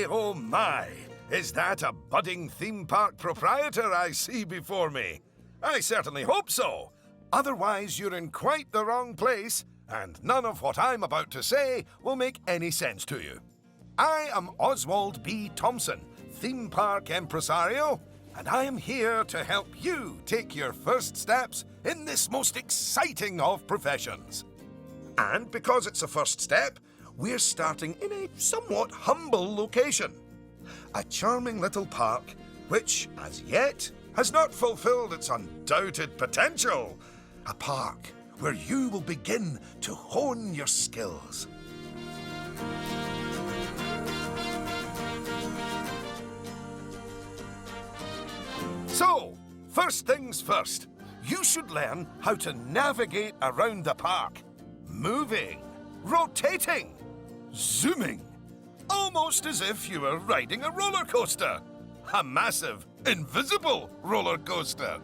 oh my! Is that a budding theme park proprietor I see before me? I certainly hope so. Otherwise, you're in quite the wrong place, and none of what I'm about to say will make any sense to you. I am Oswald B. Thompson, theme park impresario, and I am here to help you take your first steps in this most exciting of professions. And because it's a first step, we're starting in a somewhat humble location. A charming little park which, as yet, has not fulfilled its undoubted potential. A park where you will begin to hone your skills. So, first things first, you should learn how to navigate around the park. Moving, rotating, zooming. Almost as if you were riding a roller coaster. A massive, invisible roller coaster.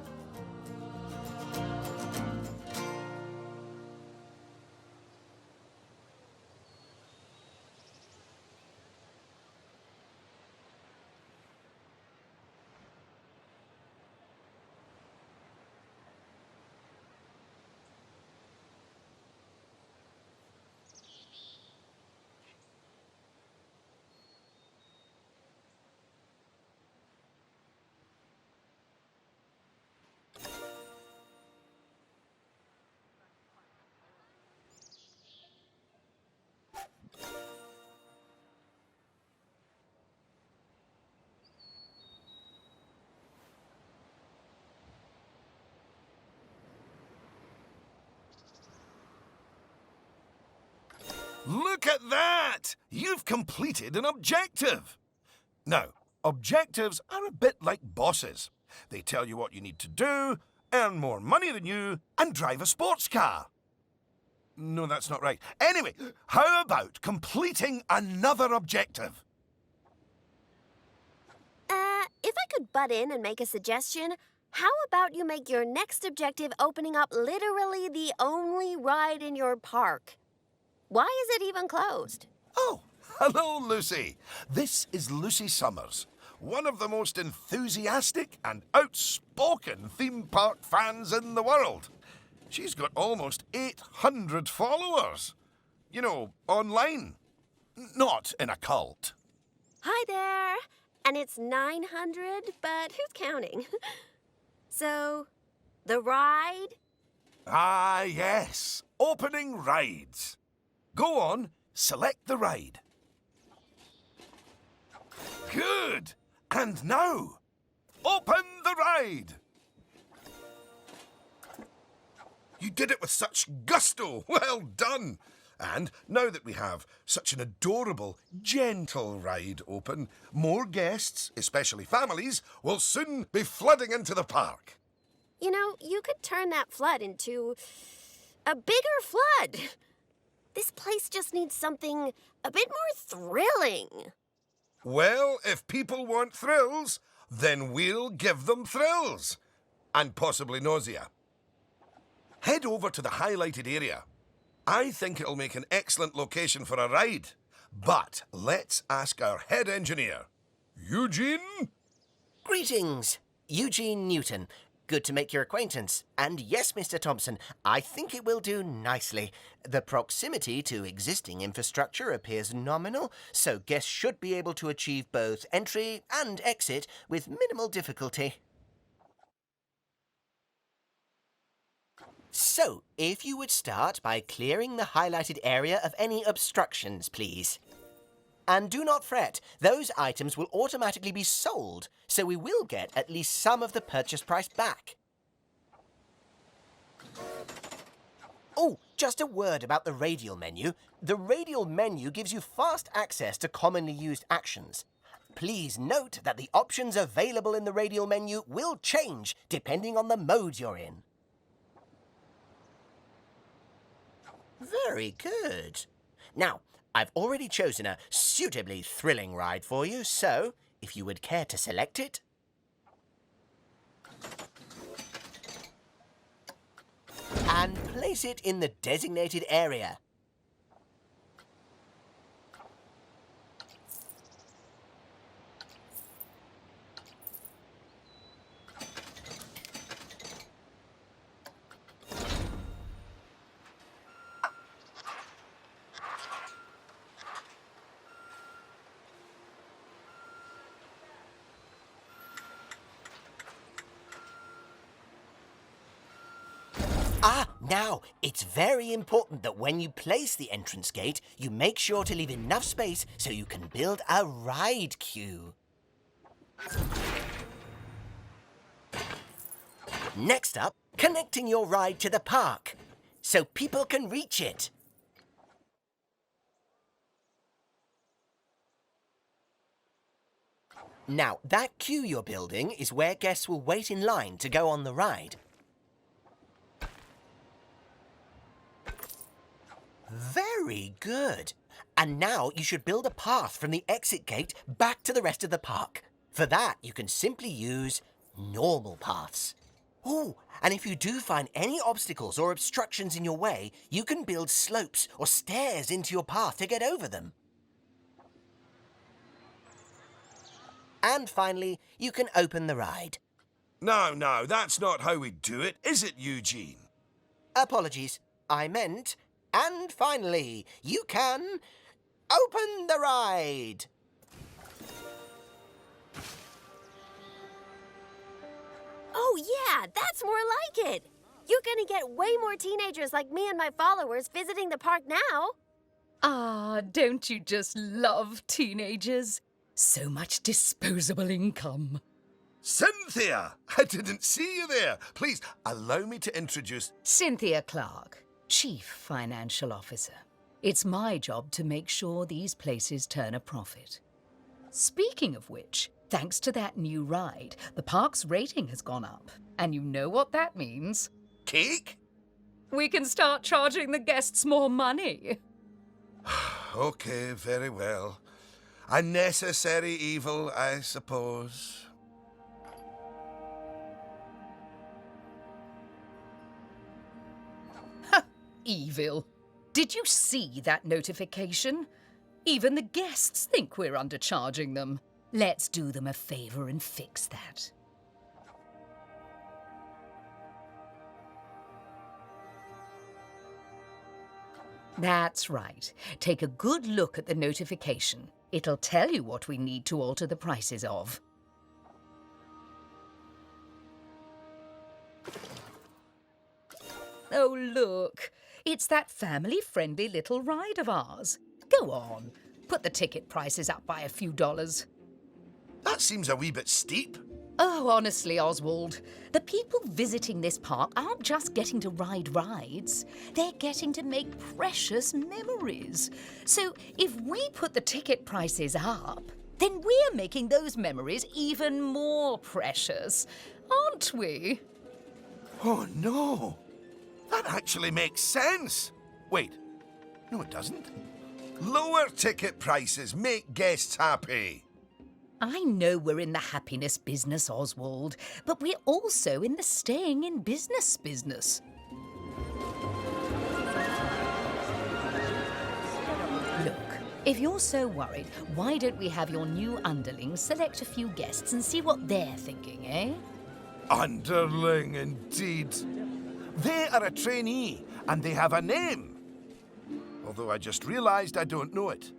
Look at that! You've completed an objective. Now, objectives are a bit like bosses. They tell you what you need to do, earn more money than you, and drive a sports car. No, that's not right. Anyway, how about completing another objective? If I could butt in and make a suggestion, how about you make your next objective opening up literally the only ride in your park? Why is it even closed? Oh, hello, Lucy. This is Lucy Summers, one of the most enthusiastic and outspoken theme park fans in the world. She's got almost 800 followers. You know, online. Not in a cult. Hi there. And it's 900, but who's counting? So, the ride? Ah, yes. Opening rides. Go on, select the ride. Good. And now, open the ride. You did it with such gusto. Well done. And now that we have such an adorable, gentle ride open, more guests, especially families, will soon be flooding into the park. You know, you could turn that flood into a bigger flood. This place just needs something a bit more thrilling. Well, if people want thrills, then we'll give them thrills. And possibly nausea. Head over to the highlighted area. I think it'll make an excellent location for a ride. But let's ask our head engineer. Eugene? Greetings, Eugene Newton. Good to make your acquaintance. And yes, Mr. Thompson, I think it will do nicely. The proximity to existing infrastructure appears nominal, so guests should be able to achieve both entry and exit with minimal difficulty. So, if you would start by clearing the highlighted area of any obstructions, please. And do not fret, those items will automatically be sold, so we will get at least some of the purchase price back. Oh, just a word about the radial menu. The radial menu gives you fast access to commonly used actions. Please note that the options available in the radial menu will change depending on the mode you're in. Very good. Now, I've already chosen a suitably thrilling ride for you, so if you would care to select it. And place it in the designated area. Now, it's very important that when you place the entrance gate, you make sure to leave enough space so you can build a ride queue. Next up, connecting your ride to the park, so people can reach it. Now, that queue you're building is where guests will wait in line to go on the ride. Very good. And now you should build a path from the exit gate back to the rest of the park. For that, you can simply use normal paths. Oh, and if you do find any obstacles or obstructions in your way, you can build slopes or stairs into your path to get over them. And finally, you can open the ride. No, that's not how we do it, is it, Eugene? Apologies, I meant... And finally, you can open the ride. Oh, yeah, that's more like it. You're gonna get way more teenagers like me and my followers visiting the park now. Ah, don't you just love teenagers? So much disposable income. Cynthia! I didn't see you there. Please, allow me to introduce... Cynthia Clark, Chief Financial Officer. It's my job to make sure these places turn a profit. Speaking of which, thanks to that new ride, the park's rating has gone up. And you know what that means? Cake? We can start charging the guests more money. Okay, very well. A necessary evil, I suppose. Evil. Did you see that notification? Even the guests think we're undercharging them. Let's do them a favour and fix that. That's right. Take a good look at the notification. It'll tell you what we need to alter the prices of. Oh, look. It's that family-friendly little ride of ours. Go on. Put the ticket prices up by a few dollars. That seems a wee bit steep. Oh, honestly, Oswald, the people visiting this park aren't just getting to ride rides. They're getting to make precious memories. So if we put the ticket prices up, then we're making those memories even more precious, aren't we? Oh, no. That actually makes sense. Wait. No, it doesn't. Lower ticket prices make guests happy. I know we're in the happiness business, Oswald, but we're also in the staying in business business. Look, if you're so worried, why don't we have your new underlings select a few guests and see what they're thinking, eh? Underling, indeed. They are a trainee, and they have a name. Although I just realised I don't know it.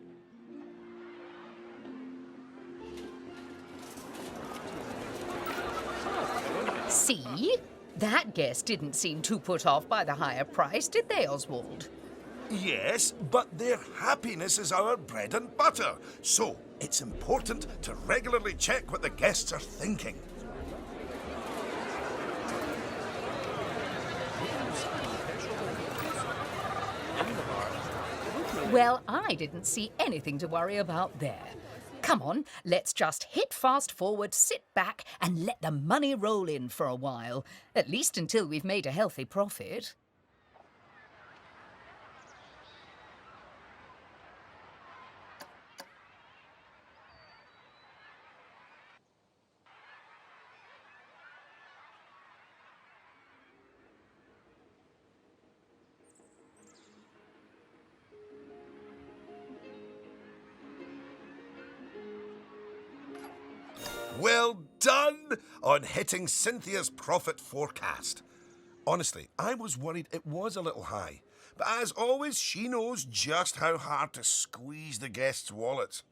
See? That guest didn't seem too put off by the higher price, did they, Oswald? Yes, but their happiness is our bread and butter. So it's important to regularly check what the guests are thinking. Well, I didn't see anything to worry about there. Come on, let's just hit fast forward, sit back, and let the money roll in for a while. At least until we've made a healthy profit. Well done on hitting Cynthia's profit forecast. Honestly, I was worried it was a little high. But as always, she knows just how hard to squeeze the guests' wallets.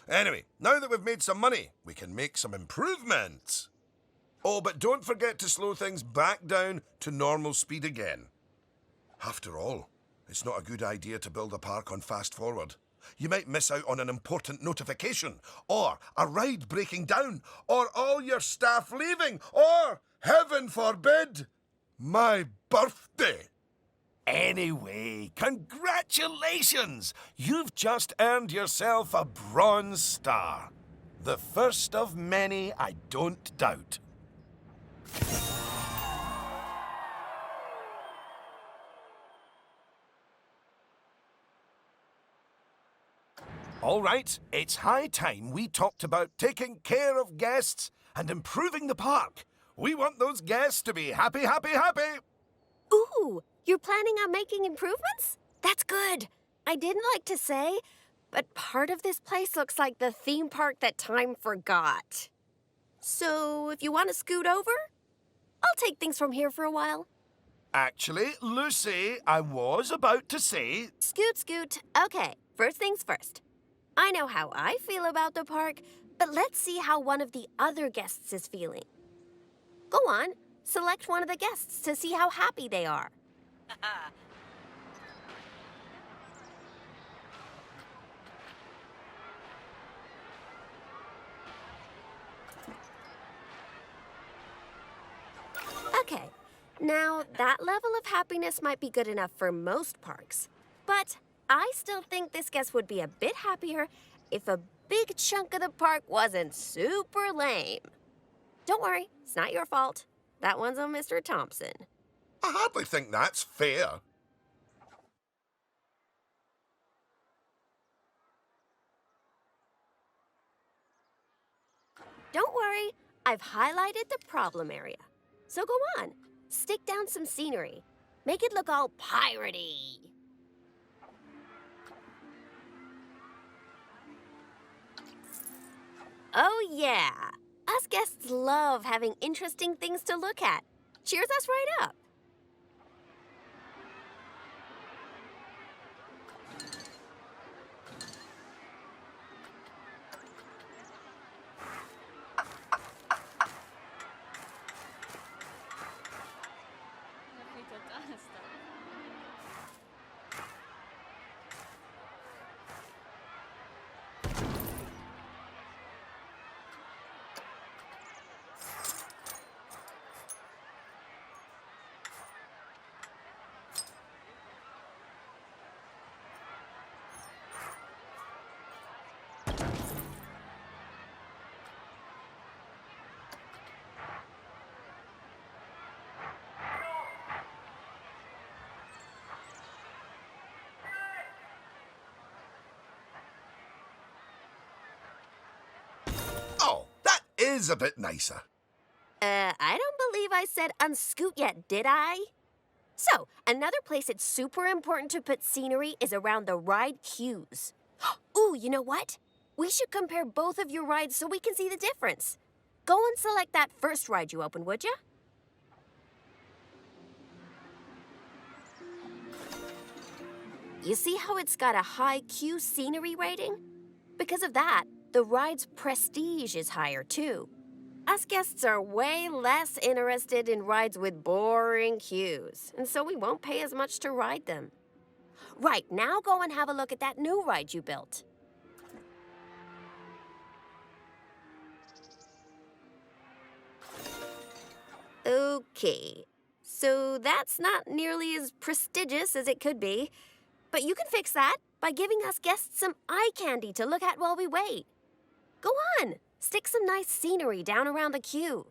Anyway, now that we've made some money, we can make some improvements. Oh, but don't forget to slow things back down to normal speed again. After all, it's not a good idea to build a park on fast forward. You might miss out on an important notification, or a ride breaking down, or all your staff leaving, or, heaven forbid, my birthday. Anyway, congratulations! You've just earned yourself a bronze star. The first of many, I don't doubt. All right, it's high time we talked about taking care of guests and improving the park. We want those guests to be happy, happy, happy. Ooh, you're planning on making improvements? That's good. I didn't like to say, but part of this place looks like the theme park that time forgot. So, if you want to scoot over, I'll take things from here for a while. Actually, Lucy, I was about to say... Scoot, scoot. Okay, first things first. I know how I feel about the park, but let's see how one of the other guests is feeling. Go on, select one of the guests to see how happy they are. Okay, now that level of happiness might be good enough for most parks, but I still think this guest would be a bit happier if a big chunk of the park wasn't super lame. Don't worry, it's not your fault. That one's on Mr. Thompson. I hardly think that's fair. Don't worry, I've highlighted the problem area. So go on, stick down some scenery. Make it look all piratey. Oh yeah, us guests love having interesting things to look at. Cheers us right up. Oh, that is a bit nicer. I don't believe I said unscoot yet, did I? So, another place it's super important to put scenery is around the ride queues. Ooh, you know what? We should compare both of your rides so we can see the difference. Go and select that first ride you opened, would ya? You see how it's got a high queue scenery rating? Because of that, the ride's prestige is higher too. Us guests are way less interested in rides with boring queues, and so we won't pay as much to ride them. Right, now go and have a look at that new ride you built. Okay, so that's not nearly as prestigious as it could be, but you can fix that by giving us guests some eye candy to look at while we wait. Go on, stick some nice scenery down around the queue.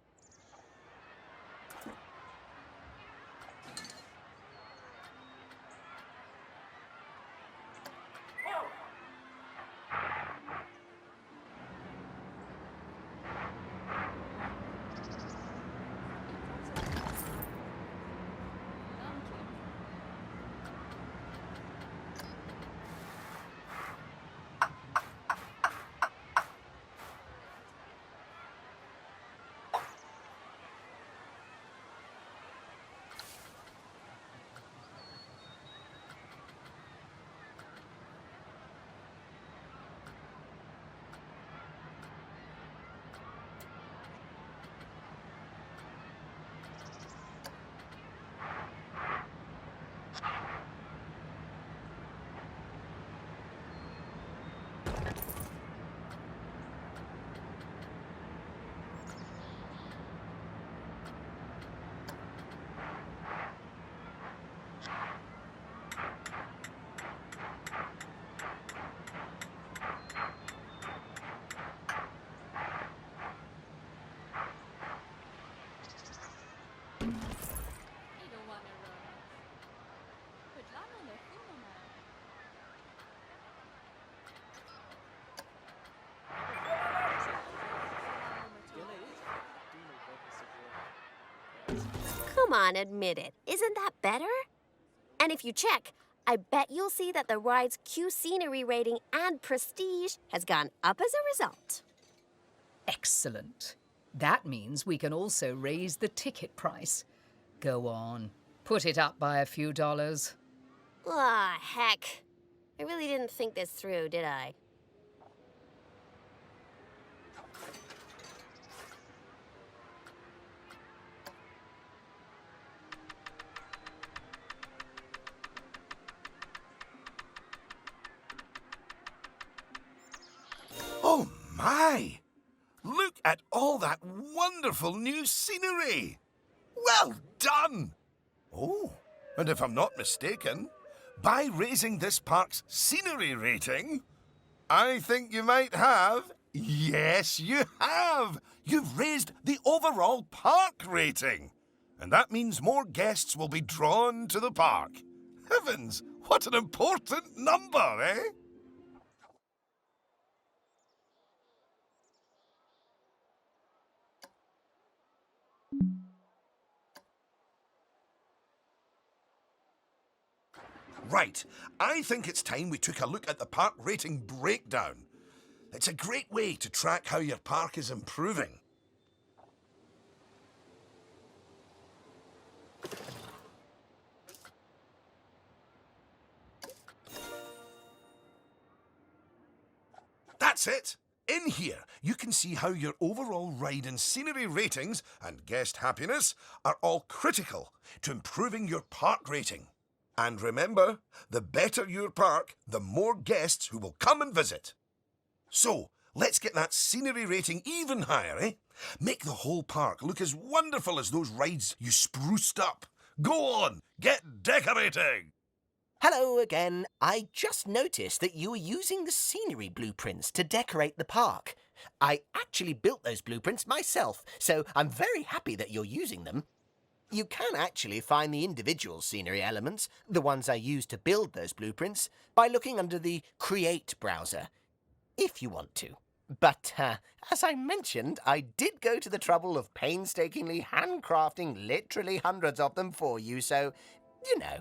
Come on, admit it. Isn't that better? And if you check, I bet you'll see that the ride's Q scenery rating and prestige has gone up as a result. Excellent. That means we can also raise the ticket price. Go on, put it up by a few dollars. Ah, heck. I really didn't think this through, did I? Oh my! Look at all that wonderful new scenery! Well done! Oh, and if I'm not mistaken, by raising this park's scenery rating, I think you might have. Yes, you have! You've raised the overall park rating. And that means more guests will be drawn to the park. Heavens, what an important number, eh? Right, I think it's time we took a look at the park rating breakdown. It's a great way to track how your park is improving. That's it! In here, you can see how your overall ride and scenery ratings and guest happiness are all critical to improving your park rating. And remember, the better your park, the more guests who will come and visit. So, let's get that scenery rating even higher, eh? Make the whole park look as wonderful as those rides you spruced up. Go on, get decorating! Hello again. I just noticed that you were using the scenery blueprints to decorate the park. I actually built those blueprints myself, so I'm very happy that you're using them. You can actually find the individual scenery elements, the ones I used to build those blueprints, by looking under the Create browser, if you want to. But, as I mentioned, I did go to the trouble of painstakingly handcrafting literally hundreds of them for you, so, you know.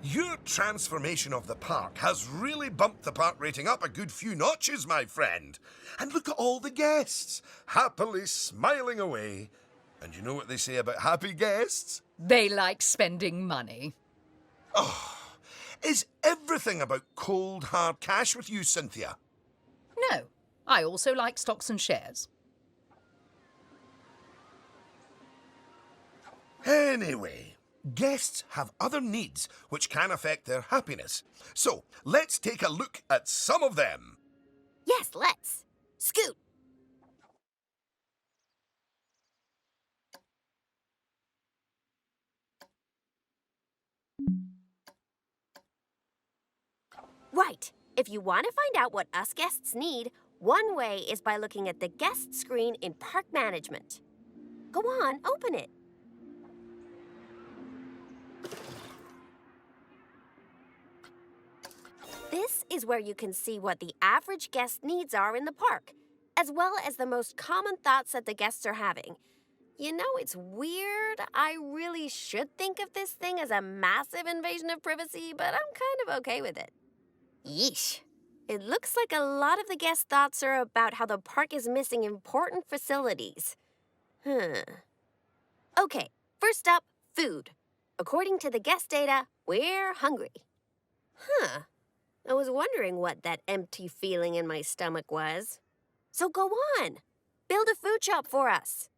Your transformation of the park has really bumped the park rating up a good few notches, my friend. And look at all the guests, happily smiling away. And you know what they say about happy guests? They like spending money. Is everything about cold, hard cash with you, Cynthia? No, I also like stocks and shares. Anyway, guests have other needs which can affect their happiness. So, let's take a look at some of them. Yes, let's. Scoot. Right. If you want to find out what us guests need, one way is by looking at the guest screen in Park Management. Go on, open it. This is where you can see what the average guest needs are in the park, as well as the most common thoughts that the guests are having. You know, it's weird. I really should think of this thing as a massive invasion of privacy, but I'm kind of okay with it. Yeesh. It looks like a lot of the guest thoughts are about how the park is missing important facilities. Okay, first up, food. According to the guest data, we're hungry. I was wondering what that empty feeling in my stomach was. So go on. Build a food shop for us.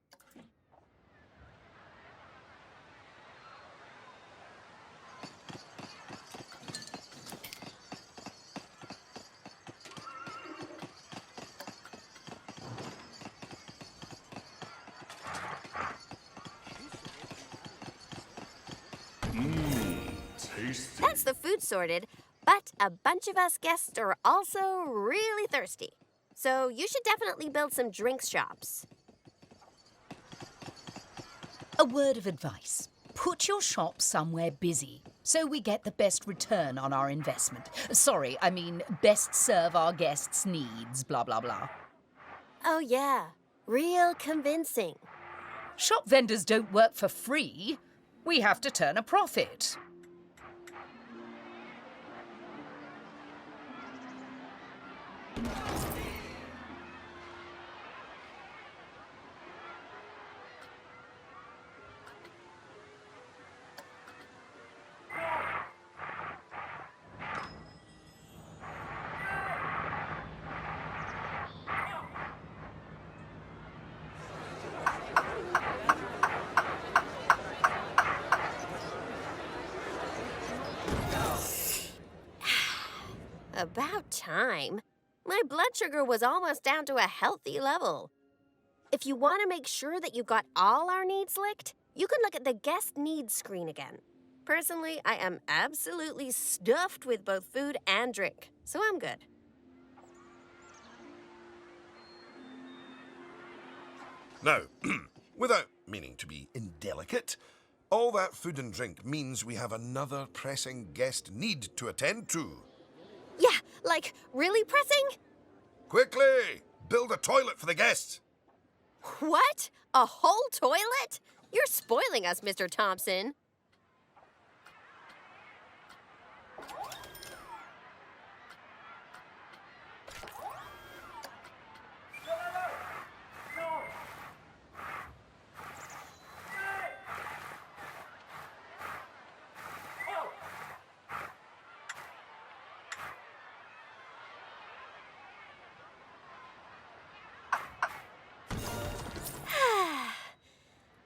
Tasty. That's the food sorted, but a bunch of us guests are also really thirsty. So you should definitely build some drinks shops. A word of advice. Put your shop somewhere busy so we get the best return on our investment. Sorry, I mean best serve our guests' needs, blah, blah, blah. Oh yeah, real convincing. Shop vendors don't work for free. We have to turn a profit. About time. My blood sugar was almost down to a healthy level. If you want to make sure that you got all our needs licked, you can look at the guest needs screen again. Personally, I am absolutely stuffed with both food and drink, so I'm good. Now, without meaning to be indelicate, all that food and drink means we have another pressing guest need to attend to. Yeah, like, really pressing? Quickly! Build a toilet for the guests. What? A whole toilet? You're spoiling us, Mr. Thompson.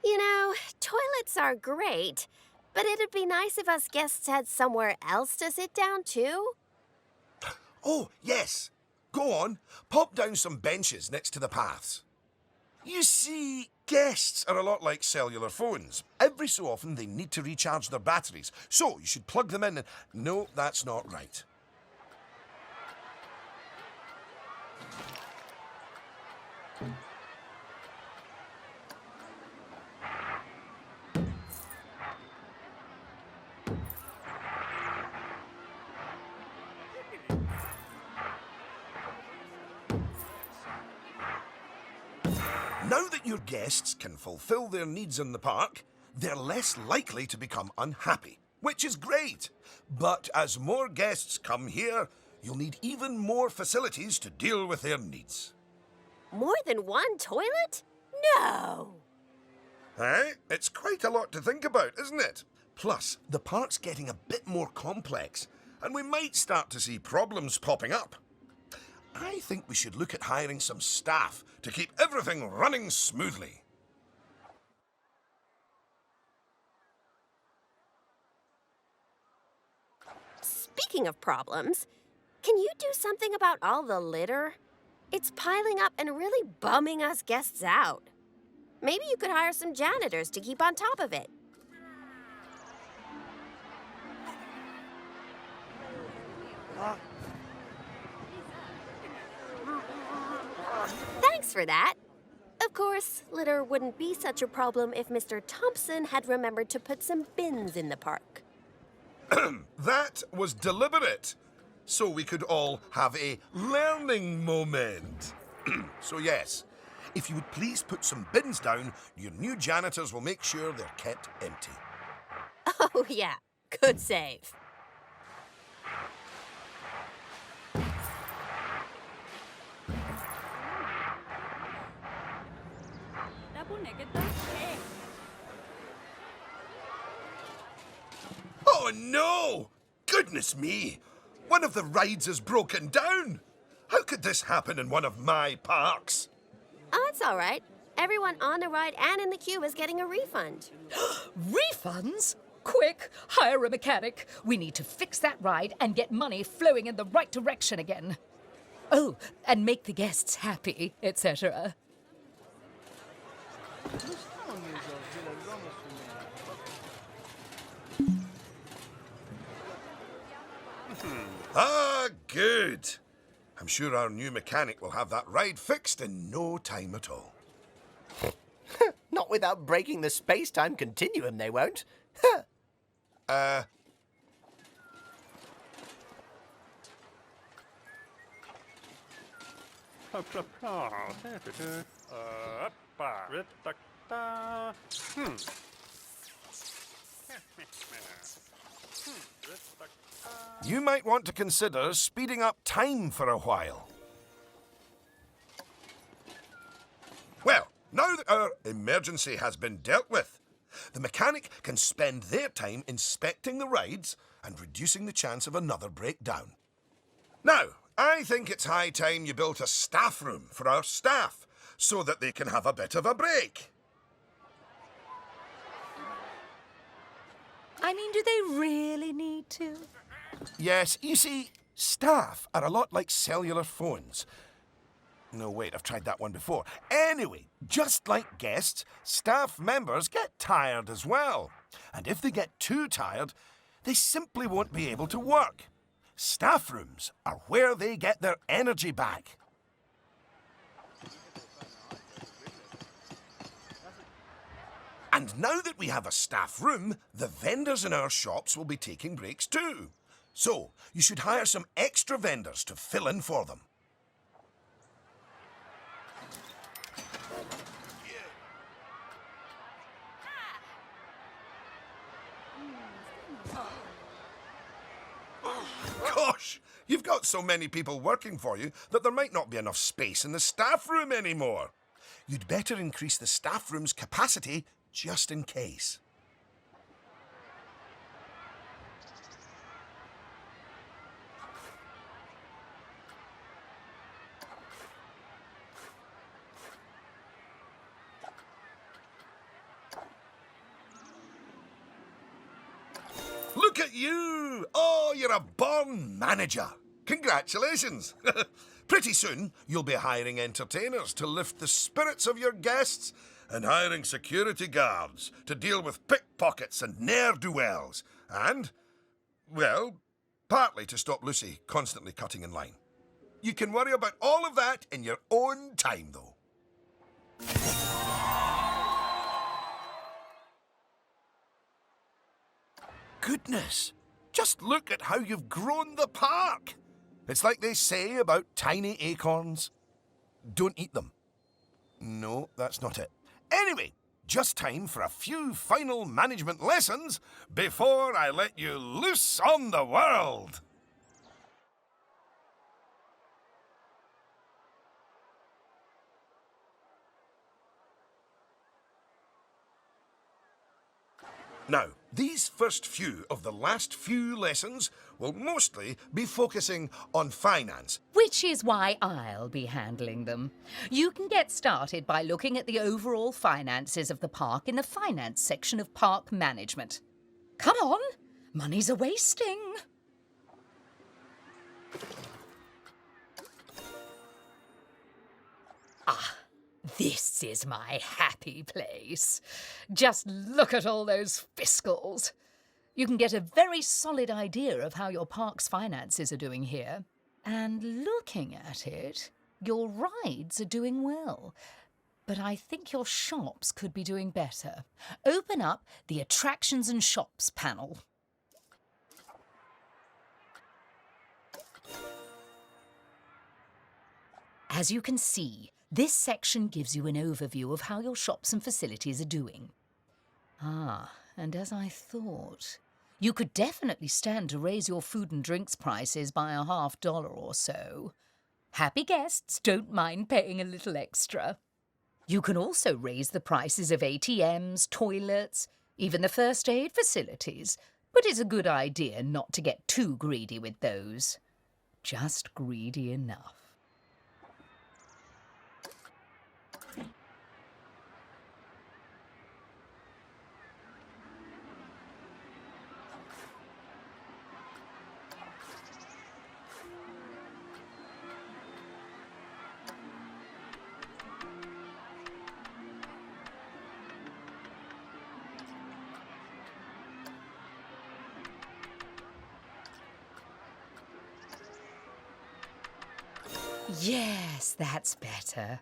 You know, toilets are great, but it'd be nice if us guests had somewhere else to sit down, too. Oh, yes. Go on. Pop down some benches next to the paths. You see, guests are a lot like cellular phones. Every so often they need to recharge their batteries, so you should plug them in and... No, that's not right. Now that your guests can fulfill their needs in the park, they're less likely to become unhappy. which is great. But as more guests come here, you'll need even more facilities to deal with their needs. More than one toilet? No! Eh? It's quite a lot to think about, isn't it? Plus, the park's getting a bit more complex, and we might start to see problems popping up. I think we should look at hiring some staff to keep everything running smoothly. Speaking of problems, can you do something about all the litter? It's piling up and really bumming us guests out. Maybe you could hire some janitors to keep on top of it. Thanks for that. Of course, litter wouldn't be such a problem if Mr. Thompson had remembered to put some bins in the park. That was deliberate, so we could all have a learning moment. So yes, if you would please put some bins down, your new janitors will make sure they're kept empty. Oh, yeah. Good save. Oh no! Goodness me! One of the rides has broken down! How could this happen in one of my parks? Oh, it's all right. Everyone on the ride and in the queue is getting a refund. Refunds? Quick, hire a mechanic. We need to fix that ride and get money flowing in the right direction again. Oh, and make the guests happy, etc. Ah, good. I'm sure our new mechanic will have that ride fixed in no time at all. Not without breaking the space-time continuum, they won't. You might want to consider speeding up time for a while. Well, now that our emergency has been dealt with, the mechanic can spend their time inspecting the rides and reducing the chance of another breakdown. Now, I think it's high time you built a staff room for our staff so that they can have a bit of a break. I mean, do they really need to? Yes, you see, staff are a lot like cellular phones. No, wait, I've tried that one before. Anyway, just like guests, staff members get tired as well. And if they get too tired, they simply won't be able to work. Staff rooms are where they get their energy back. And now that we have a staff room, the vendors in our shops will be taking breaks too. So, you should hire some extra vendors to fill in for them. Gosh, you've got so many people working for you that there might not be enough space in the staff room anymore. You'd better increase the staff room's capacity just in case. Look at you! Oh, you're a born manager. Congratulations. Pretty soon, you'll be hiring entertainers to lift the spirits of your guests and hiring security guards to deal with pickpockets and ne'er-do-wells. And, well, partly to stop Lucy constantly cutting in line. You can worry about all of that in your own time, though. Goodness, just look at how you've grown the park. It's like they say about tiny acorns. Don't eat them. No, that's not it. Anyway, just time for a few final management lessons before I let you loose on the world. Now, these first few of the last few lessons will mostly be focusing on finance. Which is why I'll be handling them. You can get started by looking at the overall finances of the park in the finance section of park management. Come on, money's a-wasting. This is my happy place. Just look at all those fiscals. You can get a very solid idea of how your park's finances are doing here. And looking at it, your rides are doing well. But I think your shops could be doing better. Open up the Attractions and Shops panel. As you can see, this section gives you an overview of how your shops and facilities are doing. And as I thought, you could definitely stand to raise your food and drinks prices by $50 or so. Happy guests don't mind paying a little extra. You can also raise the prices of ATMs, toilets, even the first aid facilities, but it's a good idea not to get too greedy with those. Just greedy enough. Yes, that's better.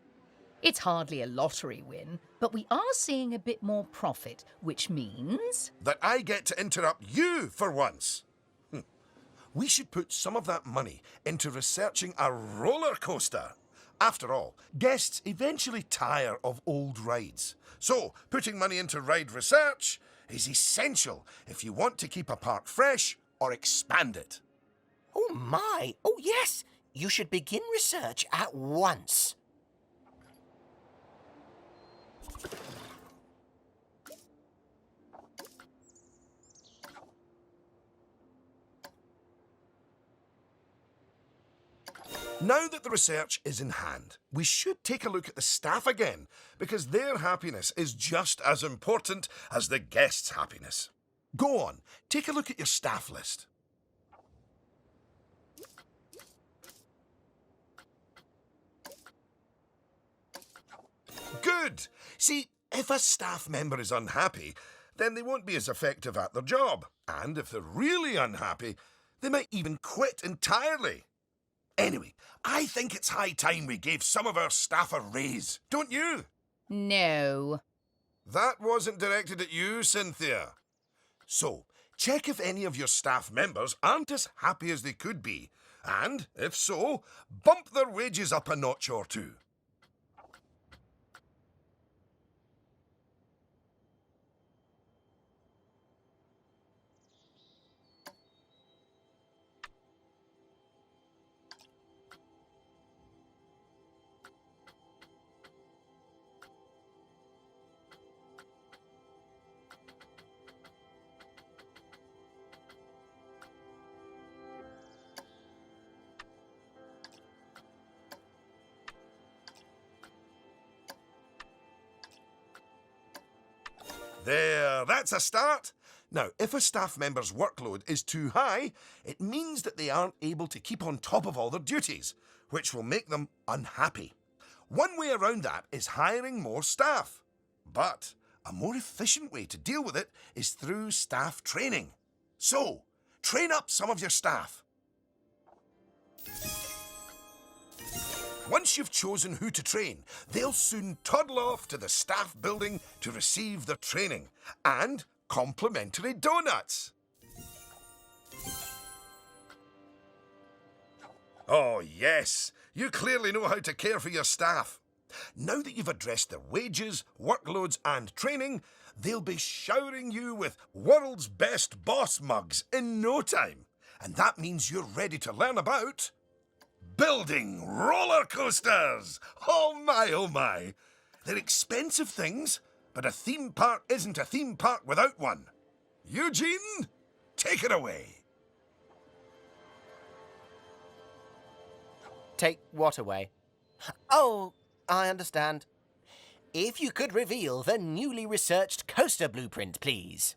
It's hardly a lottery win, but we are seeing a bit more profit, which means... That I get to interrupt you for once. We should put some of that money into researching a roller coaster. After all, guests eventually tire of old rides. So, putting money into ride research is essential if you want to keep a park fresh or expand it. Oh my! Oh yes! You should begin research at once. Now that the research is in hand, we should take a look at the staff again, because their happiness is just as important as the guests' happiness. Go on, take a look at your staff list. Good! See, if a staff member is unhappy, then they won't be as effective at their job. And if they're really unhappy, they might even quit entirely. Anyway, I think it's high time we gave some of our staff a raise, don't you? No. That wasn't directed at you, Cynthia. So, check if any of your staff members aren't as happy as they could be. And, if so, bump their wages up a notch or two. There, that's a start. Now, if a staff member's workload is too high, it means that they aren't able to keep on top of all their duties, which will make them unhappy. One way around that is hiring more staff. But a more efficient way to deal with it is through staff training. So, train up some of your staff. Once you've chosen who to train, they'll soon toddle off to the staff building to receive their training and complimentary donuts. Oh, yes, you clearly know how to care for your staff. Now that you've addressed their wages, workloads, and training, they'll be showering you with world's best boss mugs in no time. And that means you're ready to learn about building roller coasters. Oh my, oh my. They're expensive things, but a theme park isn't a theme park without one. Eugene, take it away. Take what away? Oh, I understand. If you could reveal the newly researched coaster blueprint, please.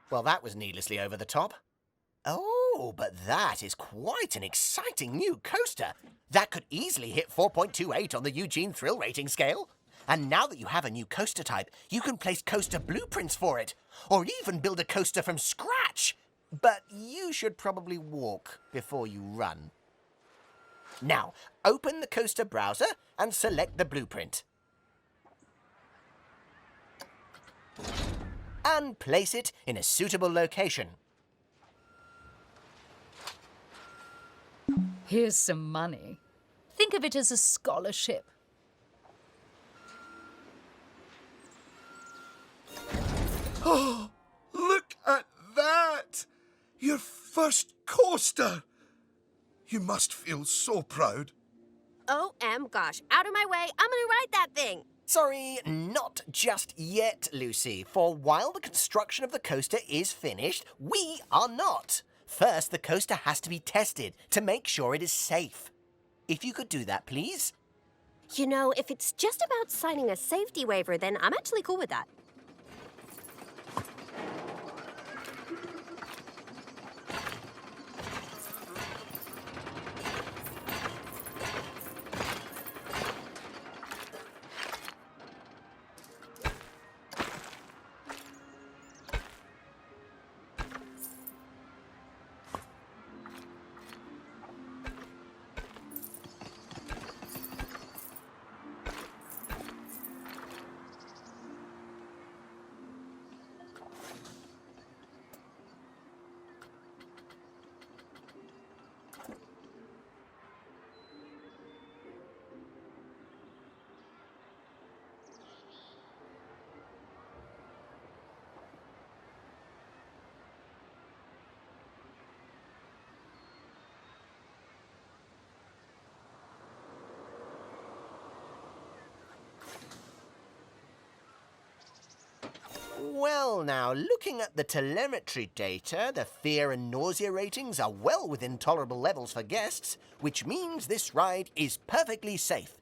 Well, that was needlessly over the top. Oh, but that is quite an exciting new coaster. That could easily hit 4.28 on the Eugene Thrill Rating scale. And now that you have a new coaster type, you can place coaster blueprints for it, or even build a coaster from scratch. But you should probably walk before you run. Now, open the coaster browser and select the blueprint. And place it in a suitable location. Here's some money. Think of it as a scholarship. Oh, look at that! Your first coaster! You must feel so proud. Gosh, out of my way, I'm gonna ride that thing. Sorry, not just yet, Lucy. For while the construction of the coaster is finished, we are not. First, the coaster has to be tested to make sure it is safe. If you could do that, please. You know, if it's just about signing a safety waiver, then I'm actually cool with that. Well now, looking at the telemetry data, the fear and nausea ratings are well within tolerable levels for guests, which means this ride is perfectly safe.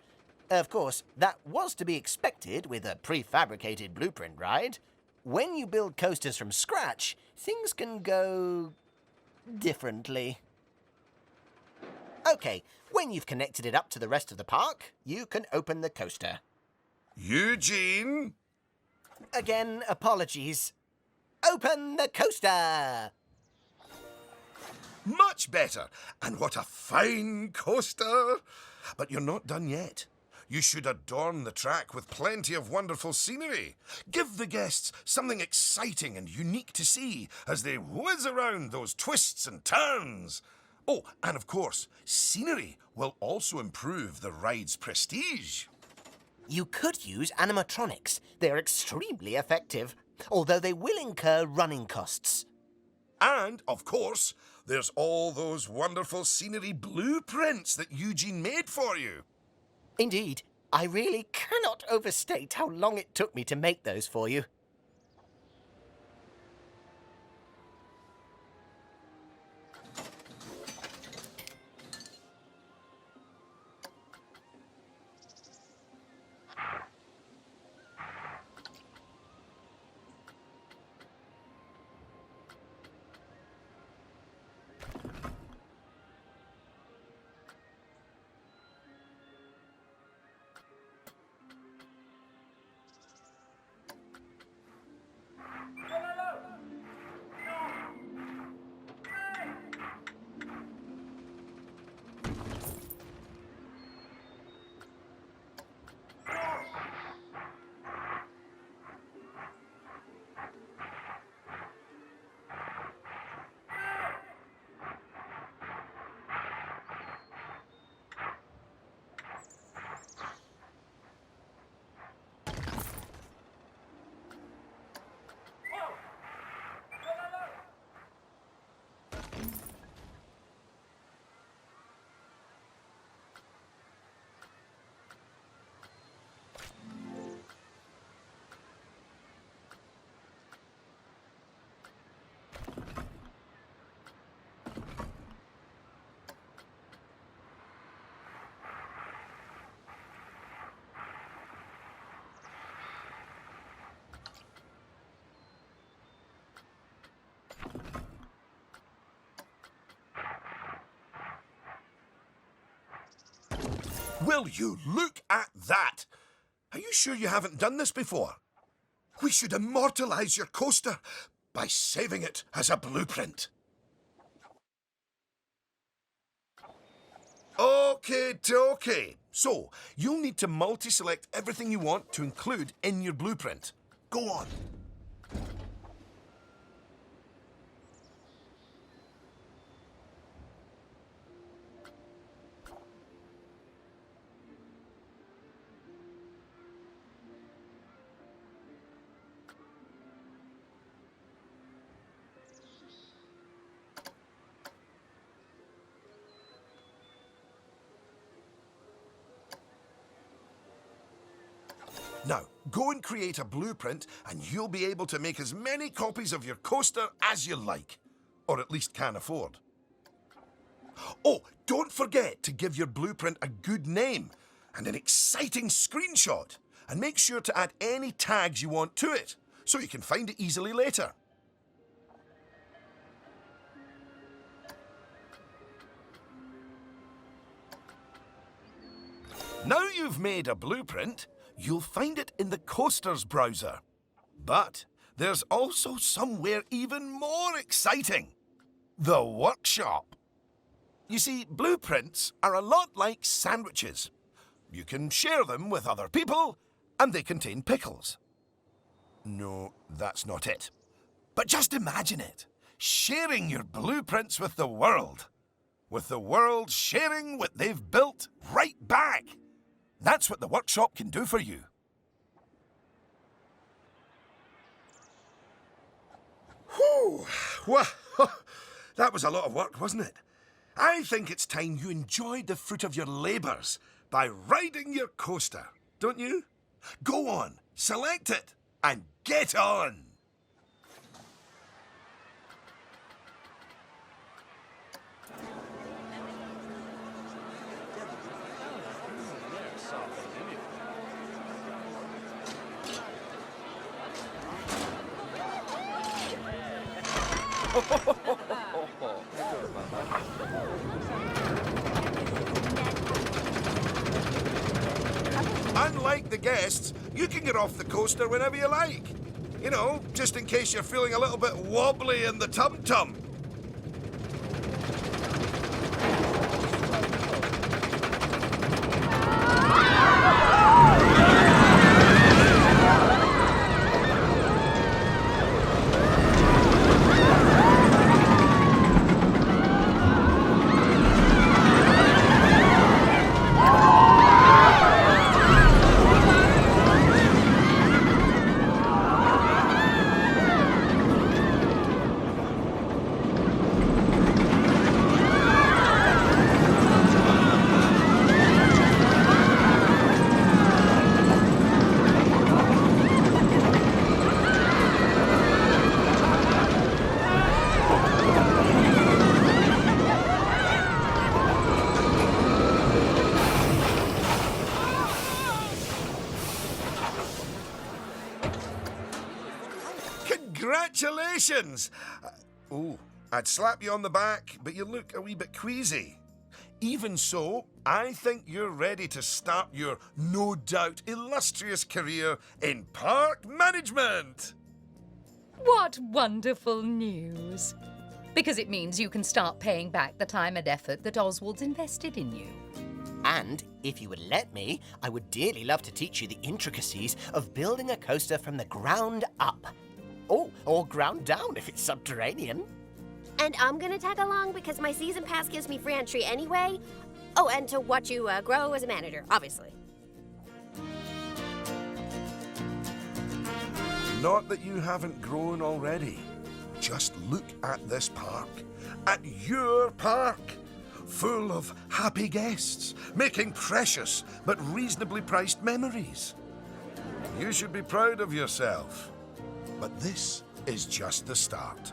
Of course, that was to be expected with a prefabricated blueprint ride. When you build coasters from scratch, things can go differently. Okay, when you've connected it up to the rest of the park, you can open the coaster. Eugene? Again, apologies. Open the coaster! Much better. And what a fine coaster. But you're not done yet. You should adorn the track with plenty of wonderful scenery. Give the guests something exciting and unique to see as they whiz around those twists and turns. Oh, and of course, scenery will also improve the ride's prestige. You could use animatronics. They're extremely effective, although they will incur running costs. And, of course, there's all those wonderful scenery blueprints that Eugene made for you. Indeed, I really cannot overstate how long it took me to make those for you. Will you look at that? Are you sure you haven't done this before? We should immortalize your coaster by saving it as a blueprint. Okay. So, you'll need to multi-select everything you want to include in your blueprint. Go on. Now, go and create a blueprint and you'll be able to make as many copies of your coaster as you like. Or at least can afford. Oh, don't forget to give your blueprint a good name and an exciting screenshot. And make sure to add any tags you want to it, so you can find it easily later. Now you've made a blueprint, you'll find it in the Coasters browser. But there's also somewhere even more exciting. The workshop. You see, blueprints are a lot like sandwiches. You can share them with other people, and they contain pickles. No, that's not it. But just imagine it. Sharing your blueprints with the world. With the world sharing what they've built right back. That's what the workshop can do for you. Whew! Well, that was a lot of work, wasn't it? I think it's time you enjoyed the fruit of your labours by riding your coaster, don't you? Go on, select it, and get on! Unlike the guests, you can get off the coaster whenever you like. You know, just in case you're feeling a little bit wobbly in the tum-tum. Congratulations! Oh, I'd slap you on the back, but you look a wee bit queasy. Even so, I think you're ready to start your, no doubt, illustrious career in park management. What wonderful news. Because it means you can start paying back the time and effort that Oswald's invested in you. And if you would let me, I would dearly love to teach you the intricacies of building a coaster from the ground up. Oh, or ground down if it's subterranean. And I'm gonna tag along because my season pass gives me free entry anyway. Oh, and to watch you grow as a manager, obviously. Not that you haven't grown already. Just look at this park. At your park. Full of happy guests, making precious but reasonably priced memories. You should be proud of yourself. But this is just the start.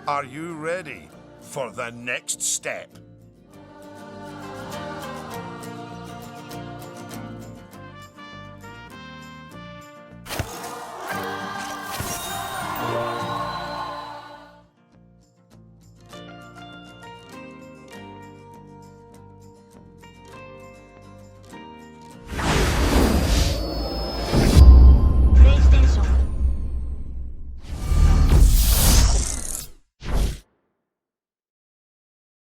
Are you ready for the next step?